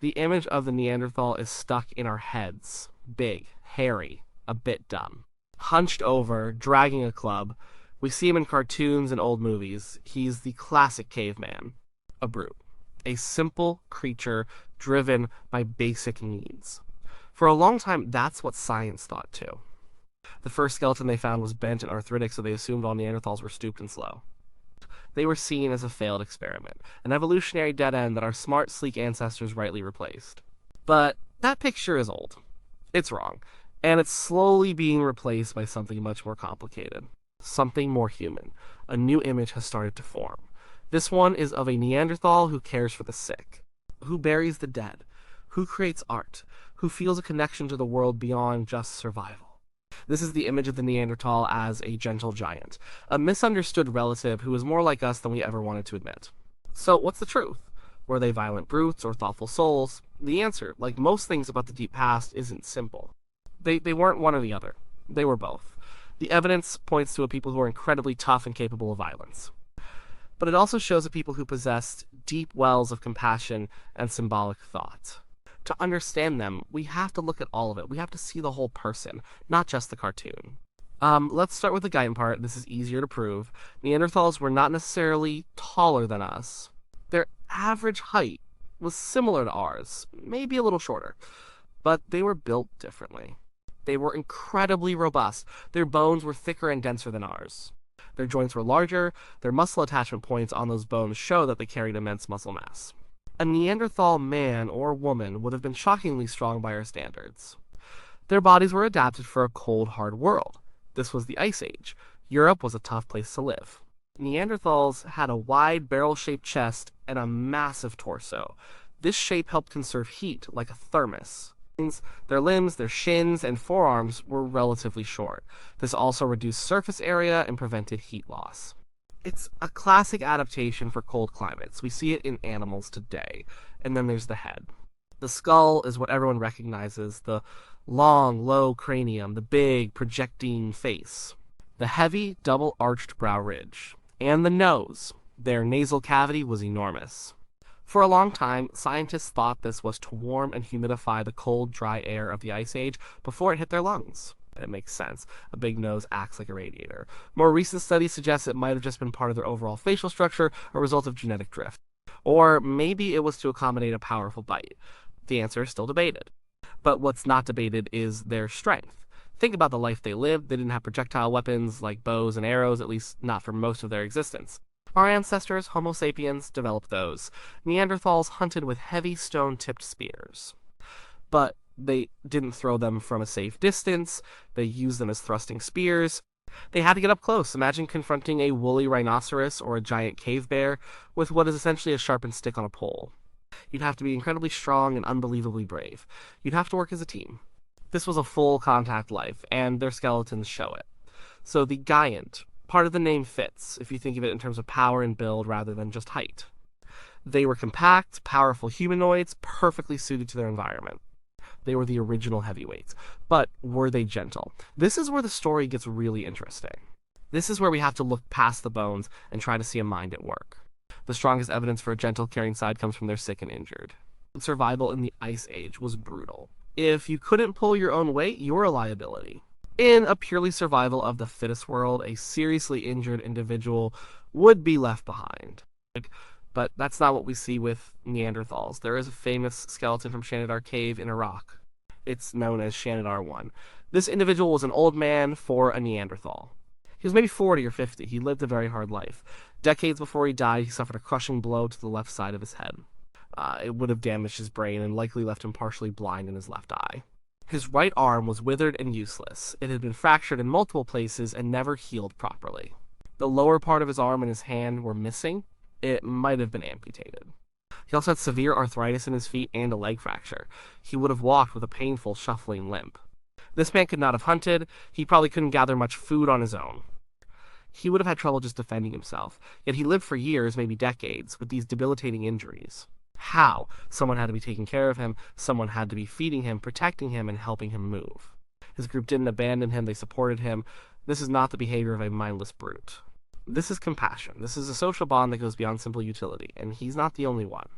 The image of the Neanderthal is stuck in our heads. Big, hairy, a bit dumb. Hunched over, dragging a club. We see him in cartoons and old movies. He's the classic caveman. A brute. A simple creature driven by basic needs. For a long time, that's what science thought too. The first skeleton they found was bent and arthritic, so they assumed all Neanderthals were stooped and slow. They were seen as a failed experiment, an evolutionary dead end that our smart, sleek ancestors rightly replaced. But that picture is old. It's wrong, and it's slowly being replaced by something much more complicated. Something more human. A new image has started to form. This one is of a Neanderthal who cares for the sick, who buries the dead, who creates art, who feels a connection to the world beyond just survival. This is the image of the Neanderthal as a gentle giant, a misunderstood relative who is more like us than we ever wanted to admit. So, what's the truth? Were they violent brutes or thoughtful souls? The answer, like most things about the deep past, isn't simple. They weren't one or the other. They were both. The evidence points to a people who were incredibly tough and capable of violence. But it also shows a people who possessed deep wells of compassion and symbolic thought. To understand them, we have to look at all of it. We have to see the whole person, not just the cartoon. Let's start with the giant part. This is easier to prove. Neanderthals were not necessarily taller than us. Their average height was similar to ours, maybe a little shorter, but they were built differently. They were incredibly robust. Their bones were thicker and denser than ours. Their joints were larger. Their muscle attachment points on those bones show that they carried immense muscle mass. A Neanderthal man or woman would have been shockingly strong by our standards. Their bodies were adapted for a cold, hard world. This was the Ice Age. Europe was a tough place to live. Neanderthals had a wide, barrel-shaped chest and a massive torso. This shape helped conserve heat like a thermos. Their limbs, their shins, and forearms were relatively short. This also reduced surface area and prevented heat loss. It's a classic adaptation for cold climates. We see it in animals today. And then there's the head. The skull is what everyone recognizes, the long, low cranium, the big, projecting face, the heavy, double-arched brow ridge, and the nose. Their nasal cavity was enormous. For a long time, scientists thought this was to warm and humidify the cold, dry air of the Ice Age before it hit their lungs. It makes sense. A big nose acts like a radiator. More recent studies suggest it might have just been part of their overall facial structure, a result of genetic drift. Or maybe it was to accommodate a powerful bite. The answer is still debated. But what's not debated is their strength. Think about the life they lived. They didn't have projectile weapons like bows and arrows, at least not for most of their existence. Our ancestors, Homo sapiens, developed those. Neanderthals hunted with heavy stone-tipped spears. But they didn't throw them from a safe distance. They used them as thrusting spears. They had to get up close. Imagine confronting a woolly rhinoceros or a giant cave bear with what is essentially a sharpened stick on a pole. You'd have to be incredibly strong and unbelievably brave. You'd have to work as a team. This was a full contact life, and their skeletons show it. So the giant, part of the name fits, if you think of it in terms of power and build rather than just height. They were compact, powerful humanoids, perfectly suited to their environment. They were the original heavyweights. But were they gentle? This is where the story gets really interesting. This is where we have to look past the bones and try to see a mind at work. The strongest evidence for a gentle, caring side comes from their sick and injured. Survival in the Ice Age was brutal. If you couldn't pull your own weight, you were a liability. In a purely survival of the fittest world, a seriously injured individual would be left behind. But that's not what we see with Neanderthals. There is a famous skeleton from Shanidar Cave in Iraq. It's known as Shanidar 1. This individual was an old man for a Neanderthal. He was maybe 40 or 50. He lived a very hard life. Decades before he died, he suffered a crushing blow to the left side of his head. It would have damaged his brain and likely left him partially blind in his left eye. His right arm was withered and useless. It had been fractured in multiple places and never healed properly. The lower part of his arm and his hand were missing. It might have been amputated. He also had severe arthritis in his feet and a leg fracture. He would have walked with a painful, shuffling limp. This man could not have hunted. He probably couldn't gather much food on his own. He would have had trouble just defending himself. Yet he lived for years, maybe decades, with these debilitating injuries. How? Someone had to be taking care of him. Someone had to be feeding him, protecting him, and helping him move. His group didn't abandon him. They supported him. This is not the behavior of a mindless brute. This is compassion. This is a social bond that goes beyond simple utility, and he's not the only one.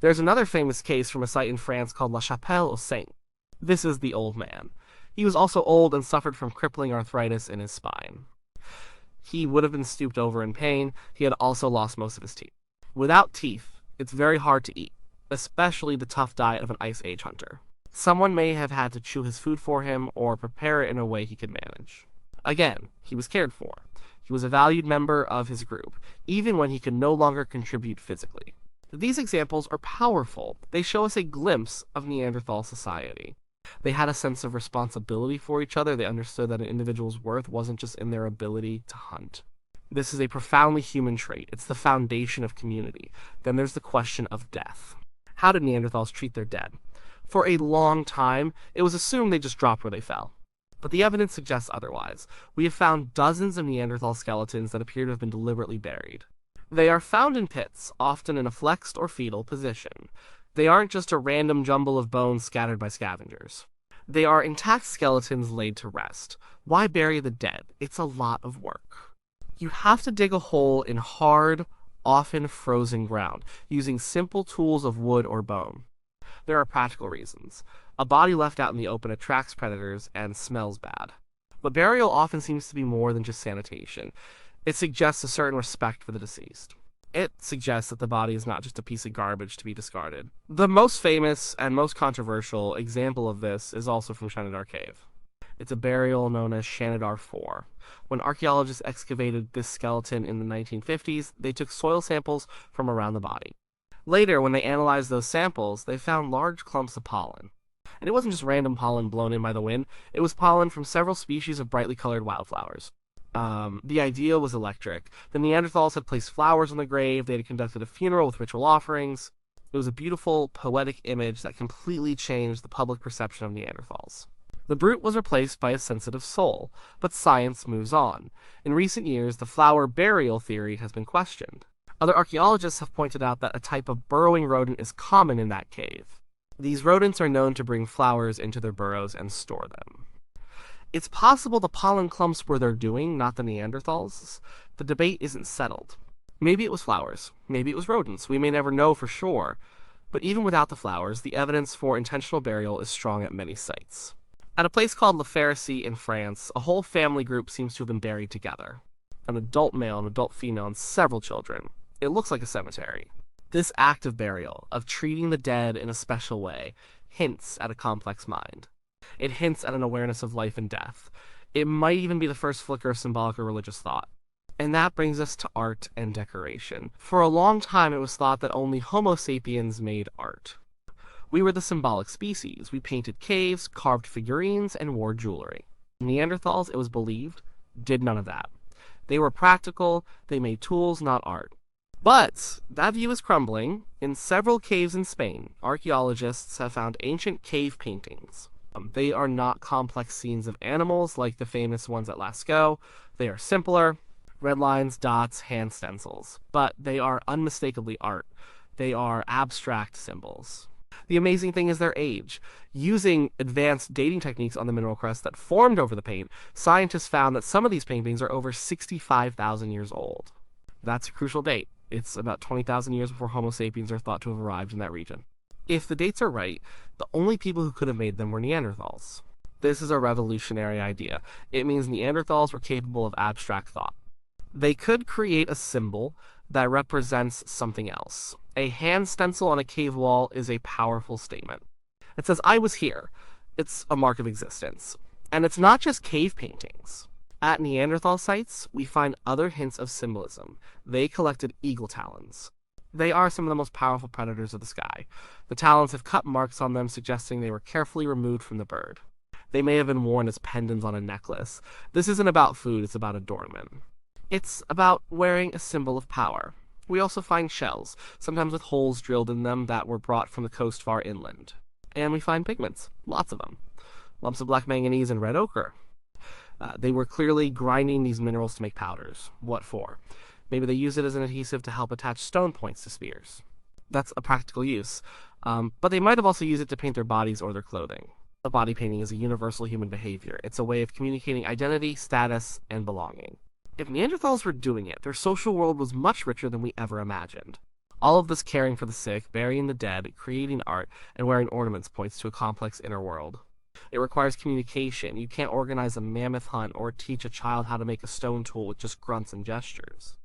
There's another famous case from a site in France called La Chapelle aux Saints. This is the old man. He was also old and suffered from crippling arthritis in his spine. He would have been stooped over in pain. He had also lost most of his teeth. Without teeth, it's very hard to eat, especially the tough diet of an Ice Age hunter. Someone may have had to chew his food for him or prepare it in a way he could manage. Again, he was cared for. He was a valued member of his group, even when he could no longer contribute physically. These examples are powerful. They show us a glimpse of Neanderthal society. They had a sense of responsibility for each other. They understood that an individual's worth wasn't just in their ability to hunt. This is a profoundly human trait. It's the foundation of community. Then there's the question of death. How did Neanderthals treat their dead? For a long time, it was assumed they just dropped where they fell. But the evidence suggests otherwise. We have found dozens of Neanderthal skeletons that appear to have been deliberately buried. They are found in pits, often in a flexed or fetal position. They aren't just a random jumble of bones scattered by scavengers. They are intact skeletons laid to rest. Why bury the dead? It's a lot of work. You have to dig a hole in hard, often frozen ground, using simple tools of wood or bone. There are practical reasons. A body left out in the open attracts predators and smells bad. But burial often seems to be more than just sanitation. It suggests a certain respect for the deceased. It suggests that the body is not just a piece of garbage to be discarded. The most famous and most controversial example of this is also from Shanidar Cave. It's a burial known as Shanidar 4. When archaeologists excavated this skeleton in the 1950s, they took soil samples from around the body. Later, when they analyzed those samples, they found large clumps of pollen. And it wasn't just random pollen blown in by the wind, it was pollen from several species of brightly colored wildflowers. The idea was electric. The Neanderthals had placed flowers on the grave, they had conducted a funeral with ritual offerings. It was a beautiful, poetic image that completely changed the public perception of Neanderthals. The brute was replaced by a sensitive soul, but science moves on. In recent years, the flower burial theory has been questioned. Other archaeologists have pointed out that a type of burrowing rodent is common in that cave. These rodents are known to bring flowers into their burrows and store them. It's possible the pollen clumps were their doing, not the Neanderthals. The debate isn't settled. Maybe it was flowers. Maybe it was rodents. We may never know for sure. But even without the flowers, the evidence for intentional burial is strong at many sites. At a place called La Pharisee in France, a whole family group seems to have been buried together. An adult male, an adult female, and several children. It looks like a cemetery. This act of burial, of treating the dead in a special way, hints at a complex mind. It hints at an awareness of life and death. It might even be the first flicker of symbolic or religious thought. And that brings us to art and decoration. For a long time, it was thought that only Homo sapiens made art. We were the symbolic species. We painted caves, carved figurines, and wore jewelry. Neanderthals, it was believed, did none of that. They were practical, they made tools, not art. But that view is crumbling. In several caves in Spain, archaeologists have found ancient cave paintings. They are not complex scenes of animals like the famous ones at Lascaux. They are simpler, red lines, dots, hand stencils. But they are unmistakably art. They are abstract symbols. The amazing thing is their age. Using advanced dating techniques on the mineral crust that formed over the paint, scientists found that some of these paintings are over 65,000 years old. That's a crucial date. It's about 20,000 years before Homo sapiens are thought to have arrived in that region. If the dates are right, the only people who could have made them were Neanderthals. This is a revolutionary idea. It means Neanderthals were capable of abstract thought. They could create a symbol that represents something else. A hand stencil on a cave wall is a powerful statement. It says, "I was here." It's a mark of existence. And it's not just cave paintings. At Neanderthal sites, we find other hints of symbolism. They collected eagle talons. They are some of the most powerful predators of the sky. The talons have cut marks on them, suggesting they were carefully removed from the bird. They may have been worn as pendants on a necklace. This isn't about food, it's about adornment. It's about wearing a symbol of power. We also find shells, sometimes with holes drilled in them that were brought from the coast far inland. And we find pigments, lots of them. Lumps of black manganese and red ochre. They were clearly grinding these minerals to make powders. What for? Maybe they used it as an adhesive to help attach stone points to spears. That's a practical use. But they might have also used it to paint their bodies or their clothing. The body painting is a universal human behavior. It's a way of communicating identity, status, and belonging. If Neanderthals were doing it, their social world was much richer than we ever imagined. All of this caring for the sick, burying the dead, creating art, and wearing ornaments points to a complex inner world. It requires communication. You can't organize a mammoth hunt or teach a child how to make a stone tool with just grunts and gestures.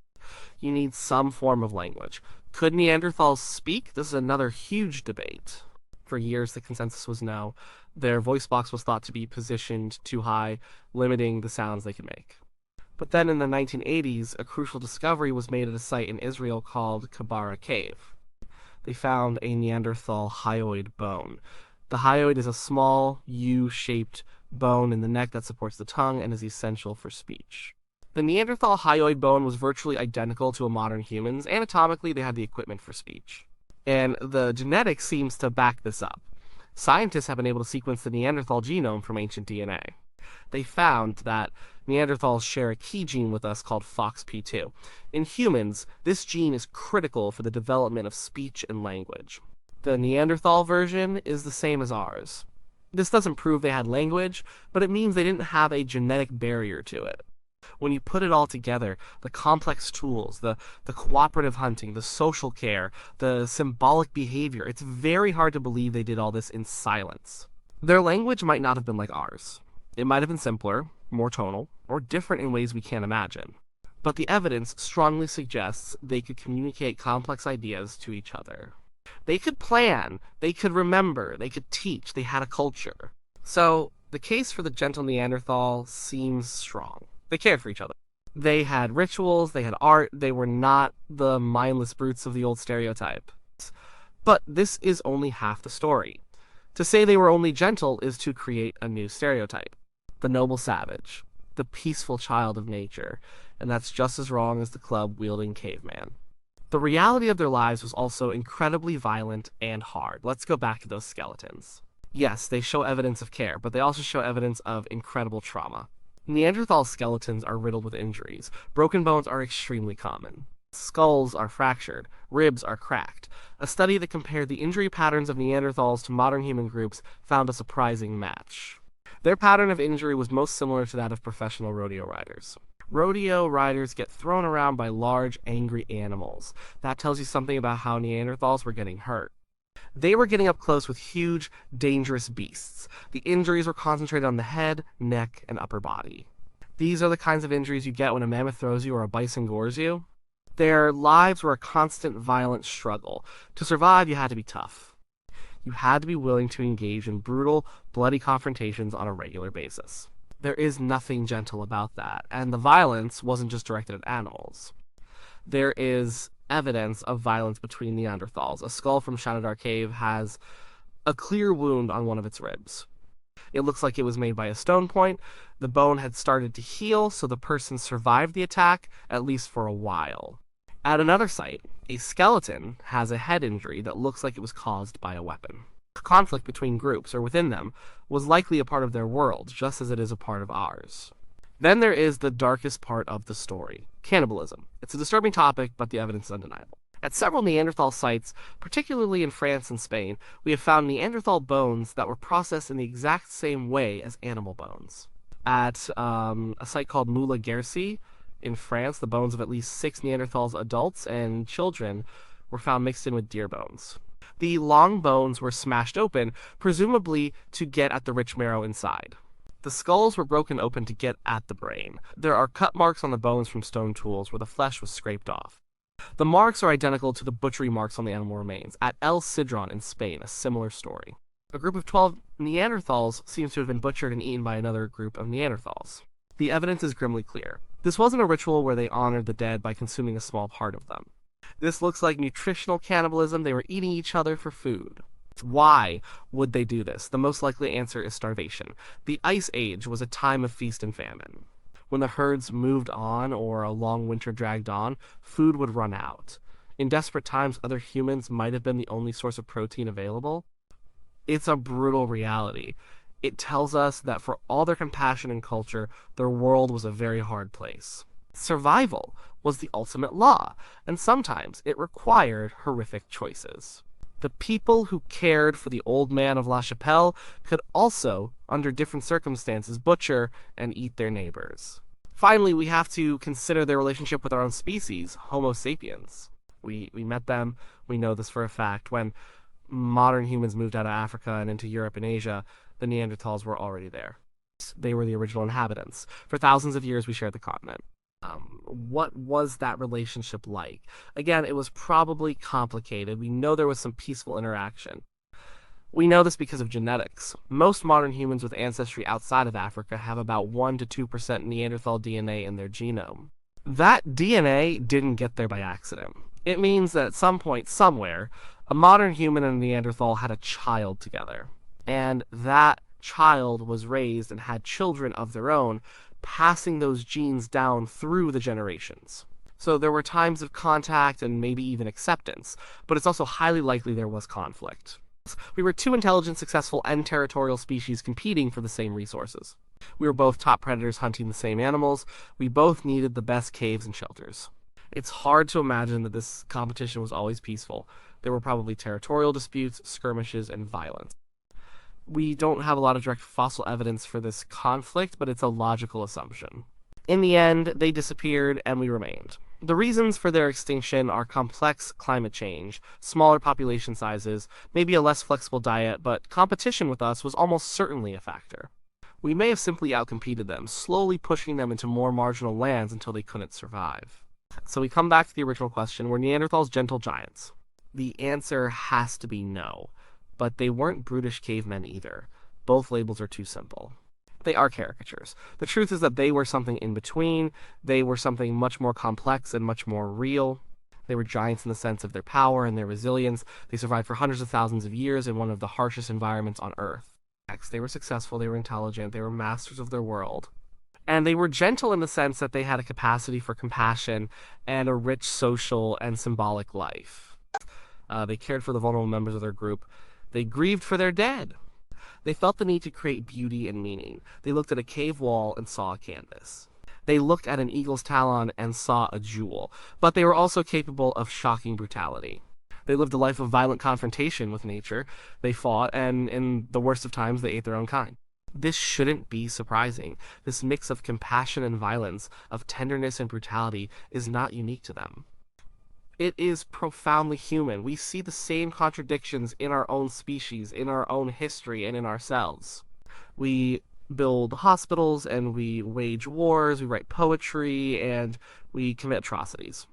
You need some form of language. Could Neanderthals speak? This is another huge debate. For years, the consensus was no. Their voice box was thought to be positioned too high, limiting the sounds they could make. But then in the 1980s, a crucial discovery was made at a site in Israel called Kabara Cave. They found a Neanderthal hyoid bone. The hyoid is a small, U-shaped bone in the neck that supports the tongue and is essential for speech. The Neanderthal hyoid bone was virtually identical to a modern human's. Anatomically, they had the equipment for speech. And the genetics seems to back this up. Scientists have been able to sequence the Neanderthal genome from ancient DNA. They found that Neanderthals share a key gene with us called FOXP2. In humans, this gene is critical for the development of speech and language. The Neanderthal version is the same as ours. This doesn't prove they had language, but it means they didn't have a genetic barrier to it. When you put it all together, the complex tools, the cooperative hunting, the social care, the symbolic behavior, it's very hard to believe they did all this in silence. Their language might not have been like ours. It might have been simpler, more tonal, or different in ways we can't imagine. But the evidence strongly suggests they could communicate complex ideas to each other. They could plan, they could remember, they could teach, they had a culture. So, the case for the gentle Neanderthal seems strong. They cared for each other. They had rituals, they had art, they were not the mindless brutes of the old stereotype. But this is only half the story. To say they were only gentle is to create a new stereotype. The noble savage, the peaceful child of nature, and that's just as wrong as the club-wielding caveman. The reality of their lives was also incredibly violent and hard. Let's go back to those skeletons. Yes, they show evidence of care, but they also show evidence of incredible trauma. Neanderthal skeletons are riddled with injuries. Broken bones are extremely common. Skulls are fractured. Ribs are cracked. A study that compared the injury patterns of Neanderthals to modern human groups found a surprising match. Their pattern of injury was most similar to that of professional rodeo riders. Rodeo riders get thrown around by large, angry animals. That tells you something about how Neanderthals were getting hurt. They were getting up close with huge, dangerous beasts. The injuries were concentrated on the head, neck, and upper body. These are the kinds of injuries you get when a mammoth throws you or a bison gores you. Their lives were a constant, violent struggle. To survive, you had to be tough. You had to be willing to engage in brutal, bloody confrontations on a regular basis. There is nothing gentle about that, and the violence wasn't just directed at animals. There is evidence of violence between Neanderthals. A skull from Shanidar Cave has a clear wound on one of its ribs. It looks like it was made by a stone point. The bone had started to heal, so the person survived the attack, at least for a while. At another site, a skeleton has a head injury that looks like it was caused by a weapon. Conflict between groups, or within them, was likely a part of their world, just as it is a part of ours. Then there is the darkest part of the story, cannibalism. It's a disturbing topic, but the evidence is undeniable. At several Neanderthal sites, particularly in France and Spain, we have found Neanderthal bones that were processed in the exact same way as animal bones. At a site called Moula Guercy in France, the bones of at least 6 Neanderthals adults and children were found mixed in with deer bones. The long bones were smashed open, presumably to get at the rich marrow inside. The skulls were broken open to get at the brain. There are cut marks on the bones from stone tools where the flesh was scraped off. The marks are identical to the butchery marks on the animal remains. At El Sidron in Spain, a similar story. A group of 12 Neanderthals seems to have been butchered and eaten by another group of Neanderthals. The evidence is grimly clear. This wasn't a ritual where they honored the dead by consuming a small part of them. This looks like nutritional cannibalism. They were eating each other for food. Why would they do this? The most likely answer is starvation. The Ice Age was a time of feast and famine. When the herds moved on or a long winter dragged on, food would run out. In desperate times, other humans might have been the only source of protein available. It's a brutal reality. It tells us that for all their compassion and culture, their world was a very hard place. Survival was the ultimate law, and sometimes it required horrific choices. The people who cared for the old man of La Chapelle could also, under different circumstances, butcher and eat their neighbors. Finally, we have to consider their relationship with our own species, Homo sapiens. We met them. We know this for a fact. When modern humans moved out of Africa and into Europe and Asia, the Neanderthals were already there. They were the original inhabitants. For thousands of years, we shared the continent. What was that relationship like? Again, it was probably complicated. We know there was some peaceful interaction. We know this because of genetics. Most modern humans with ancestry outside of Africa have about 1 to 2% Neanderthal DNA in their genome. That DNA didn't get there by accident. It means that at some point, somewhere, a modern human and a Neanderthal had a child together. And that child was raised and had children of their own, passing those genes down through the generations. So there were times of contact and maybe even acceptance, but it's also highly likely there was conflict. We were two intelligent, successful, and territorial species competing for the same resources. We were both top predators hunting the same animals. We both needed the best caves and shelters. It's hard to imagine that this competition was always peaceful. There were probably territorial disputes, skirmishes, and violence. We don't have a lot of direct fossil evidence for this conflict, but it's a logical assumption. In the end, they disappeared and we remained. The reasons for their extinction are complex climate change, smaller population sizes, maybe a less flexible diet, but competition with us was almost certainly a factor. We may have simply outcompeted them, slowly pushing them into more marginal lands until they couldn't survive. So we come back to the original question, were Neanderthals gentle giants? The answer has to be no, but they weren't brutish cavemen either. Both labels are too simple. They are caricatures. The truth is that they were something in between. They were something much more complex and much more real. They were giants in the sense of their power and their resilience. They survived for hundreds of thousands of years in one of the harshest environments on Earth. They were successful, they were intelligent, they were masters of their world. And they were gentle in the sense that they had a capacity for compassion and a rich social and symbolic life. They cared for the vulnerable members of their group. They grieved for their dead. They felt the need to create beauty and meaning. They looked at a cave wall and saw a canvas. They looked at an eagle's talon and saw a jewel. But they were also capable of shocking brutality. They lived a life of violent confrontation with nature. They fought, and in the worst of times, they ate their own kind. This shouldn't be surprising. This mix of compassion and violence, of tenderness and brutality, is not unique to them. It is profoundly human. We see the same contradictions in our own species, in our own history, and in ourselves. We build hospitals, and we wage wars, we write poetry, and we commit atrocities.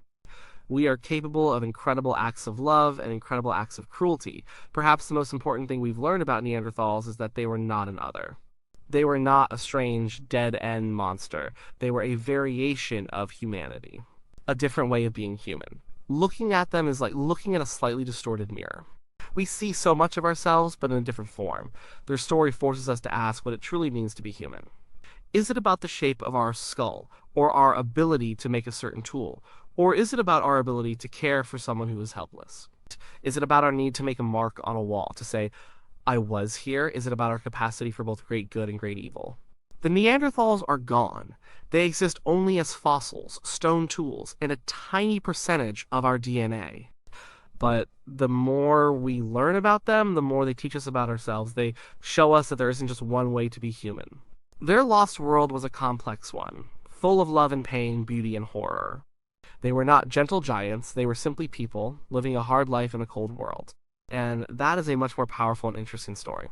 We are capable of incredible acts of love and incredible acts of cruelty. Perhaps the most important thing we've learned about Neanderthals is that they were not an other. They were not a strange, dead-end monster. They were a variation of humanity. A different way of being human. Looking at them is like looking at a slightly distorted mirror. We see so much of ourselves, but in a different form. Their story forces us to ask what it truly means to be human. Is it about the shape of our skull, or our ability to make a certain tool? Or is it about our ability to care for someone who is helpless? Is it about our need to make a mark on a wall, to say, I was here? Is it about our capacity for both great good and great evil? The Neanderthals are gone. They exist only as fossils, stone tools, and a tiny percentage of our DNA. But the more we learn about them, the more they teach us about ourselves. They show us that there isn't just one way to be human. Their lost world was a complex one, full of love and pain, beauty and horror. They were not gentle giants, they were simply people living a hard life in a cold world. And that is a much more powerful and interesting story.